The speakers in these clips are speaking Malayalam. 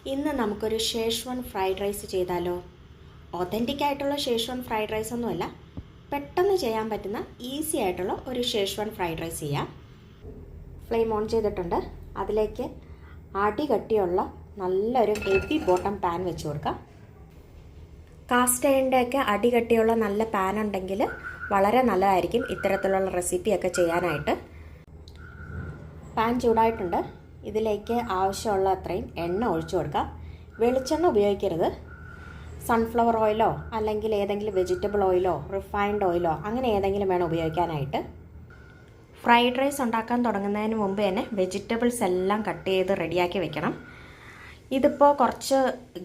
ഇന്ന് നമുക്കൊരു ഷേഷ്വൺ ഫ്രൈഡ് റൈസ് ചെയ്താലോ? ഒതൻറ്റിക് ആയിട്ടുള്ള ഷേഷ്വൺ ഫ്രൈഡ് റൈസ് ഒന്നുമല്ല, പെട്ടെന്ന് ചെയ്യാൻ പറ്റുന്ന ഈസി ആയിട്ടുള്ള ഒരു ഷേഷ്വൺ ഫ്രൈഡ് റൈസ് ചെയ്യാം. ഫ്ലെയിം ഓൺ ചെയ്തിട്ടുണ്ട്. അതിലേക്ക് അടി കട്ടിയുള്ള നല്ലൊരു ഹെവി ബോട്ടം പാൻ വെച്ച് കൊടുക്കാം. കാസ്റ്റ് അയണിൻ്റെയൊക്കെ അടി കട്ടിയുള്ള നല്ല പാൻ ഉണ്ടെങ്കിൽ വളരെ നല്ലതായിരിക്കും ഇത്തരത്തിലുള്ള റെസിപ്പിയൊക്കെ ചെയ്യാനായിട്ട്. പാൻ ചൂടായിട്ടുണ്ട്. ഇതിലേക്ക് ആവശ്യമുള്ള അത്രയും എണ്ണ ഒഴിച്ചു കൊടുക്കാം. വെളിച്ചെണ്ണ ഉപയോഗിക്കരുത്. സൺഫ്ലവർ ഓയിലോ അല്ലെങ്കിൽ ഏതെങ്കിലും വെജിറ്റബിൾ ഓയിലോ റിഫൈൻഡ് ഓയിലോ അങ്ങനെ ഏതെങ്കിലും വേണം ഉപയോഗിക്കാനായിട്ട്. ഫ്രൈഡ് റൈസ് ഉണ്ടാക്കാൻ തുടങ്ങുന്നതിന് മുമ്പ് തന്നെ വെജിറ്റബിൾസ് എല്ലാം കട്ട് ചെയ്ത് റെഡിയാക്കി വെക്കണം. ഇതിപ്പോൾ കുറച്ച്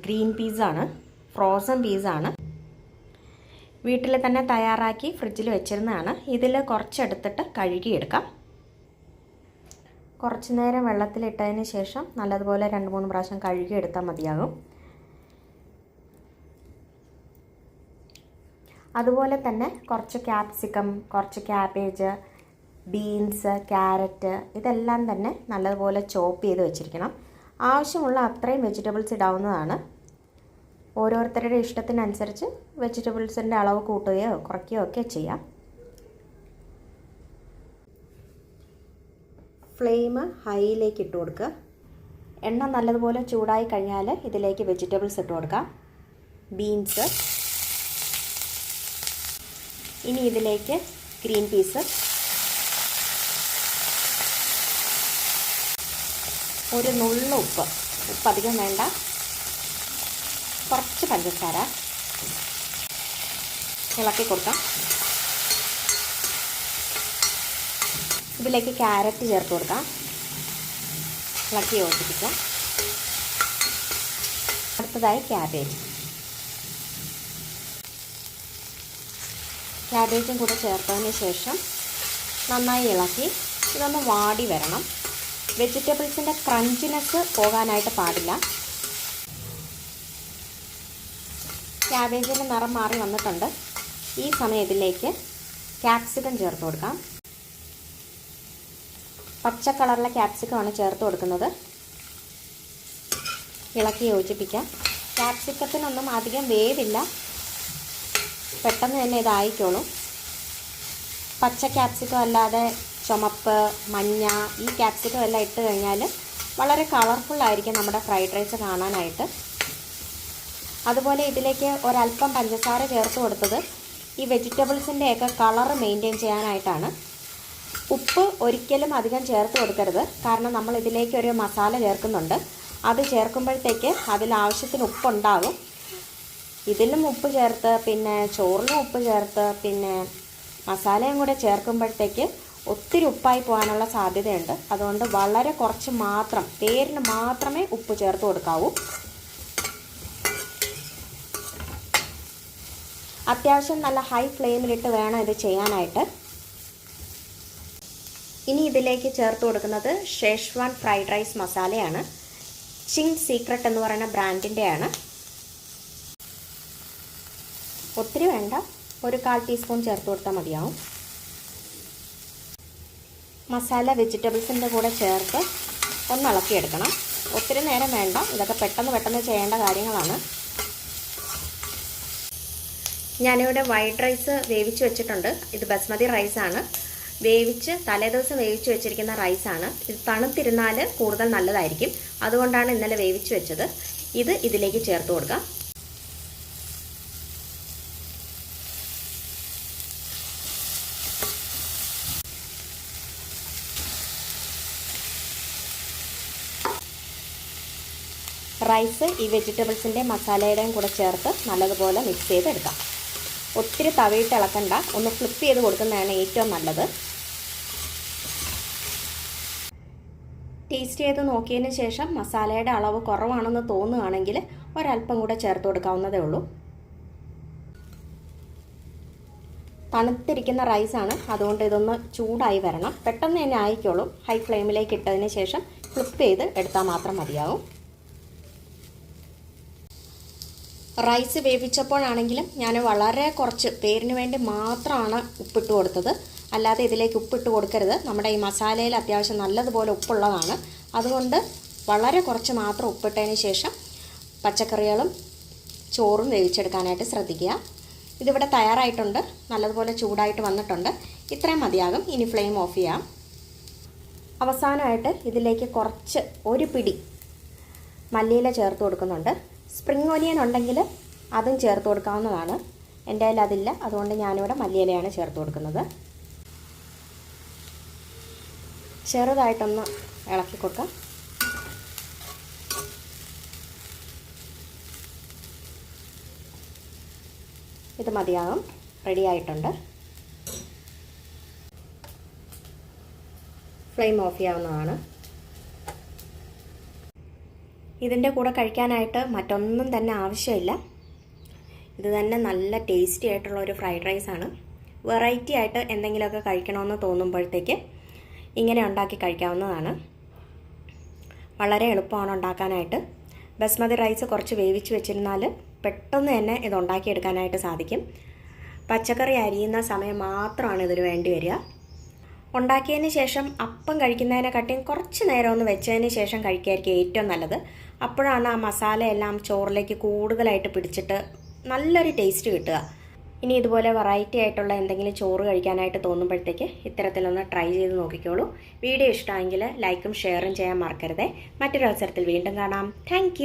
ഗ്രീൻ പീസാണ്, ഫ്രോസൺ പീസാണ്. വീട്ടിൽ തന്നെ തയ്യാറാക്കി ഫ്രിഡ്ജിൽ വെച്ചിരുന്നതാണ്. ഇതിൽ കുറച്ചെടുത്തിട്ട് കഴുകിയെടുക്കാം. കുറച്ച് നേരം വെള്ളത്തിലിട്ടതിന് ശേഷം നല്ലതുപോലെ 2-3 പ്രാവശ്യം കഴുകിയെടുത്താൽ മതിയാകും. അതുപോലെ തന്നെ കുറച്ച് ക്യാപ്സിക്കം, കുറച്ച് ക്യാബേജ്, ബീൻസ്, ക്യാരറ്റ് ഇതെല്ലാം തന്നെ നല്ലതുപോലെ ചോപ്പ് ചെയ്ത് വെച്ചിരിക്കണം. ആവശ്യമുള്ള അത്രയും വെജിറ്റബിൾസ് ഇടാവുന്നതാണ്. ഓരോരുത്തരുടെ ഇഷ്ടത്തിനനുസരിച്ച് വെജിറ്റബിൾസിൻ്റെ അളവ് കൂട്ടുകയോ കുറയ്ക്കുകയോ ഒക്കെ ചെയ്യാം. ഫ്ലെയിം ഹൈയിലേക്ക് ഇട്ട് കൊടുക്കുക. എണ്ണ നല്ലതുപോലെ ചൂടായി കഴിഞ്ഞാൽ ഇതിലേക്ക് വെജിറ്റബിൾസ് ഇട്ട് കൊടുക്കാം. ബീൻസ്, ഇനി ഇതിലേക്ക് ഗ്രീൻ പീസ്, ഒരു നുള്ളു ഉപ്പ് അധികം വേണ്ട, കുറച്ച് പഞ്ചസാര ഇളക്കി കൊടുക്കാം. ഇതിലേക്ക് ക്യാരറ്റ് ചേർത്ത് കൊടുക്കാം. ഇളക്കി യോജിപ്പിക്കാം. അടുത്തതായി ക്യാബേജും കൂടെ ചേർത്തതിന് ശേഷം നന്നായി ഇളക്കി ഇതൊന്ന് വാടി വരണം. വെജിറ്റബിൾസിൻ്റെ ക്രഞ്ചിനെസ് പോകാനായിട്ട് പാടില്ല. ക്യാബേജിൻ്റെ നിറം മാറി വന്നിട്ടുണ്ട്. ഈ സമയം ഇതിലേക്ക് ക്യാപ്സിക്കം ചേർത്ത് കൊടുക്കാം. പച്ച കളറിലെ ക്യാപ്സിക്കമാണ് ചേർത്ത് കൊടുക്കുന്നത്. ഇളക്കി യോജിപ്പിക്കാം. ക്യാപ്സിക്കത്തിനൊന്നും അധികം വേവില്ല, പെട്ടെന്ന് തന്നെ ഇതായിക്കോളും. പച്ച ക്യാപ്സിക്കം അല്ലാതെ ചുമപ്പ്, മഞ്ഞ ഈ ക്യാപ്സിക്കം എല്ലാം ഇട്ട് കഴിഞ്ഞാൽ വളരെ കളർഫുള്ളായിരിക്കും നമ്മുടെ ഫ്രൈഡ് റൈസ് കാണാനായിട്ട്. അതുപോലെ ഇതിലേക്ക് ഒരല്പം പഞ്ചസാര ചേർത്ത് കൊടുത്തത് ഈ വെജിറ്റബിൾസിൻ്റെയൊക്കെ കളറ് മെയിൻറ്റെയിൻ ചെയ്യാനായിട്ടാണ്. ഉപ്പ് ഒരിക്കലും അധികം ചേർത്ത് കൊടുക്കരുത്, കാരണം നമ്മൾ ഇതിലേക്ക് ഒരു മസാല ചേർക്കുന്നുണ്ട്. അത് ചേർക്കുമ്പോഴത്തേക്ക് അതിൽ ആവശ്യത്തിന് ഉപ്പുണ്ടാകും. ഇതിലും ഉപ്പ് ചേർത്ത് പിന്നെ ചോറിലും ഉപ്പ് ചേർത്ത് പിന്നെ മസാലയും കൂടെ ചേർക്കുമ്പോഴത്തേക്ക് ഒത്തിരി ഉപ്പായി പോകാനുള്ള സാധ്യതയുണ്ട്. അതുകൊണ്ട് വളരെ കുറച്ച് മാത്രം, പേരിന് മാത്രമേ ഉപ്പ് ചേർത്ത് കൊടുക്കാവൂ. അത്യാവശ്യം നല്ല ഹൈ ഫ്ലെയിമിലിട്ട് വേണം ഇത് ചെയ്യാനായിട്ട്. ഇനി ഇതിലേക്ക് ചേർത്ത് കൊടുക്കുന്നത് ഷേഷ്വാൻ ഫ്രൈഡ് റൈസ് മസാലയാണ്. ചിംഗ് സീക്രട്ട് എന്ന് പറയുന്ന ബ്രാൻഡിൻ്റെയാണ്. ഒത്തിരി വേണ്ട, ഒരു 1/4 ടീസ്പൂൺ ചേർത്ത് കൊടുത്താൽ മതിയാവും. മസാല വെജിറ്റബിൾസിൻ്റെ കൂടെ ചേർത്ത് ഒന്ന് ഇളക്കിയെടുക്കണം. ഒത്തിരി നേരം വേണ്ട, ഇതൊക്കെ പെട്ടെന്ന് ചെയ്യേണ്ട കാര്യങ്ങളാണ്. ഞാനിവിടെ വൈറ്റ് റൈസ് വേവിച്ച് വെച്ചിട്ടുണ്ട്. ഇത് ബസ്മതി റൈസാണ്. തലേദിവസം വേവിച്ച് വെച്ചിരിക്കുന്ന റൈസാണ്. ഇത് തണുത്തിരുന്നാൽ കൂടുതൽ നല്ലതായിരിക്കും. അതുകൊണ്ടാണ് ഇന്നലെ വേവിച്ച് വെച്ചത്. ഇത് ഇതിലേക്ക് ചേർത്ത് കൊടുക്കാം. റൈസ് ഈ വെജിറ്റബിൾസിൻ്റെ മസാലയുടെയും കൂടെ ചേർത്ത് നല്ലതുപോലെ മിക്സ് ചെയ്തെടുക്കാം. ഒത്തിരി തവിയിട്ട് ഇളക്കണ്ട, ഒന്ന് ഫ്ലിപ്പ് ചെയ്ത് കൊടുക്കുന്നതാണ് ഏറ്റവും നല്ലത്. ടേസ്റ്റ് ചെയ്ത് നോക്കിയതിന് ശേഷം മസാലയുടെ അളവ് കുറവാണെന്ന് തോന്നുകയാണെങ്കിൽ ഒരല്പം കൂടെ ചേർത്ത് കൊടുക്കാവുന്നതേ ഉള്ളൂ. തണുത്തിരിക്കുന്ന റൈസാണ്, അതുകൊണ്ട് ഇതൊന്ന് ചൂടായി വരണം. പെട്ടെന്ന് തന്നെ ആയിക്കോളും. ഹൈ ഫ്ലെയിമിലേക്ക് ഇട്ടതിന് ശേഷം ഫ്ലിപ്പ് ചെയ്ത് എടുത്താൽ മാത്രം മതിയാവും. റൈസ് വേവിച്ചപ്പോഴാണെങ്കിലും ഞാൻ വളരെ കുറച്ച് പേരിന് വേണ്ടി മാത്രമാണ് ഉപ്പിട്ട് കൊടുത്തത്. അല്ലാതെ ഇതിലേക്ക് ഉപ്പിട്ട് കൊടുക്കരുത്. നമ്മുടെ ഈ മസാലയിൽ അത്യാവശ്യം നല്ലതുപോലെ ഉപ്പുള്ളതാണ്. അതുകൊണ്ട് വളരെ കുറച്ച് മാത്രം ഉപ്പിട്ടതിന് ശേഷം പച്ചക്കറികളും ചോറും വേവിച്ചെടുക്കാനായിട്ട് ശ്രദ്ധിക്കുക. ഇതിവിടെ തയ്യാറായിട്ടുണ്ട്, നല്ലതുപോലെ ചൂടായിട്ട് വന്നിട്ടുണ്ട്. ഇത്രയും മതിയാകും. ഇനി ഫ്ലെയിം ഓഫ് ചെയ്യാം. അവസാനമായിട്ട് ഇതിലേക്ക് കുറച്ച് ഒരു പിടി മല്ലിയില ചേർത്ത് കൊടുക്കുന്നുണ്ട്. സ്പ്രിംഗ് ഒനിയൻ ഉണ്ടെങ്കിൽ അതും ചേർത്ത് കൊടുക്കാവുന്നതാണ്. എൻ്റെ കയ്യിൽ അതില്ല, അതുകൊണ്ട് ഞാനിവിടെ മല്ലിയിലയാണ് ചേർത്ത് കൊടുക്കുന്നത്. ചെറുതായിട്ടൊന്ന് ഇളക്കി കൊടുക്കാം. ഇത് മതിയാകും. റെഡി ആയിട്ടുണ്ട്. ഫ്ലെയിം ഓഫ് ചെയ്യാവുന്നതാണ്. ഇതിൻ്റെ കൂടെ കഴിക്കാനായിട്ട് മറ്റൊന്നും തന്നെ ആവശ്യമില്ല. ഇത് തന്നെ നല്ല ടേസ്റ്റി ആയിട്ടുള്ള ഒരു ഫ്രൈഡ് റൈസാണ്. വെറൈറ്റി ആയിട്ട് എന്തെങ്കിലുമൊക്കെ കഴിക്കണമെന്ന് തോന്നുമ്പോഴത്തേക്ക് ഇങ്ങനെ ഉണ്ടാക്കി കഴിക്കാവുന്നതാണ്. വളരെ എളുപ്പമാണ് ഉണ്ടാക്കാനായിട്ട്. ബസ്മതി റൈസ് കുറച്ച് വേവിച്ച് വെച്ചിരുന്നാൽ പെട്ടെന്ന് തന്നെ ഇത് ഉണ്ടാക്കിയെടുക്കാനായിട്ട് സാധിക്കും. പച്ചക്കറി അരിയുന്ന സമയം മാത്രമാണ് ഇതിന് വേണ്ടി വരിക. ഉണ്ടാക്കിയതിന് ശേഷം അപ്പം കഴിക്കുന്നതിനെക്കാട്ടിയും കുറച്ച് നേരം ഒന്ന് വെച്ചതിന് ശേഷം കഴിക്കുകയായിരിക്കും ഏറ്റവും നല്ലത്. അപ്പോഴാണ് ആ മസാലയെല്ലാം ചോറിലേക്ക് കൂടുതലായിട്ട് പിടിച്ചിട്ട് നല്ലൊരു ടേസ്റ്റ് കിട്ടുക. ഇനി ഇതുപോലെ വെറൈറ്റി ആയിട്ടുള്ള എന്തെങ്കിലും ചോറ് കഴിക്കാനായിട്ട് തോന്നുമ്പോഴത്തേക്ക് ഇത്തരത്തിലൊന്ന് ട്രൈ ചെയ്ത് നോക്കിക്കോളൂ. വീഡിയോ ഇഷ്ടമെങ്കിൽ ലൈക്കും ഷെയറും ചെയ്യാൻ മറക്കരുതേ. മറ്റൊരു അവസരത്തിൽ വീണ്ടും കാണാം. താങ്ക്